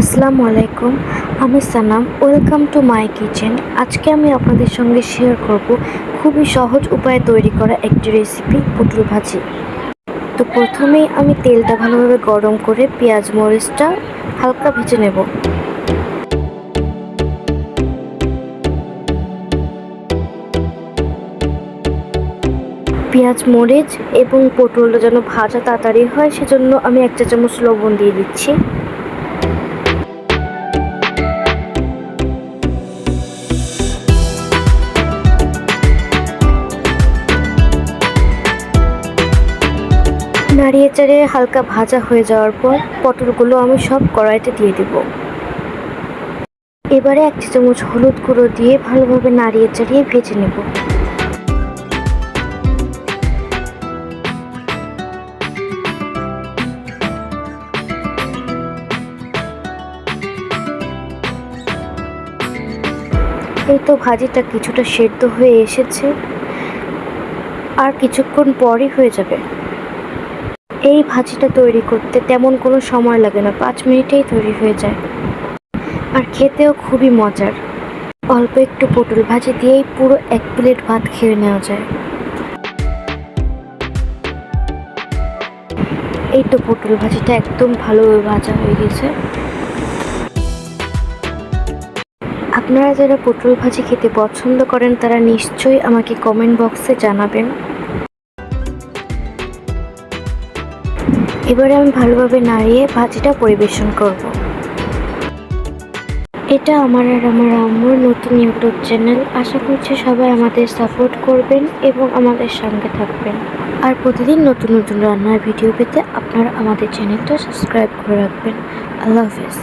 আসসালামু আলাইকুম, আমি Sanam. Welcome to my kitchen. আজকে আমি আপনাদের সঙ্গে শেয়ার করব খুবই সহজ উপায়ে তৈরি করা একটি রেসিপি, পটল ভাজি। তো প্রথমেই আমি তেলটা ভালোভাবে গরম করে পেঁয়াজ মরিচটা হালকা ভেজে নেব। পেঁয়াজ মরিচ এবং পটলটা যেন ভাজা তাড়াতাড়ি হয়, সেজন্য আমি 1 চা চামচ লবণ দিয়ে দিচ্ছি। নাড়িয়ে চাড়িয়ে হালকা ভাজা হয়ে যাওয়ার পর পটলগুলো আমি সব কড়াইতে দিয়ে দেব। এবারে 1 চা চামচ হলুদ গুঁড়ো দিয়ে ভালোভাবে নাড়িয়ে চাড়িয়ে ভেজে নেব। এই তো ভাজিটা কিছুটা সেদ্ধ হয়ে এসেছে, আর কিছুক্ষণ পরই হয়ে যাবে। এই ভাজিটা তৈরি করতে তেমন কোনো সময় লাগে না, 5 মিনিটেই তৈরি হয়ে যায়, আর খেতেও খুবই মজার। অল্প একটু পটল ভাজি দিয়েই পুরো 1 প্লেট ভাত খেয়ে নেওয়া যায়। এই তো পটল ভাজিটা একদম ভালোভাবে ভাজা হয়ে গেছে। আপনারা যারা পটল ভাজি খেতে পছন্দ করেন তারা নিশ্চয়ই আমাকে কমেন্ট বক্সে জানাবেন। এবারে আমি ভালোভাবে নাড়িয়ে ভাজিটা পরিবেশন করব। এটা আমার আর আমার আম্মুর নতুন ইউটিউব চ্যানেল। আশা করছি সবাই আমাদের সাপোর্ট করবেন এবং আমাদের সঙ্গে থাকবেন। আর প্রতিদিন নতুন নতুন রান্নার ভিডিও পেতে আপনারা আমাদের চ্যানেলটা সাবস্ক্রাইব করে রাখবেন। আল্লাহ হাফেজ।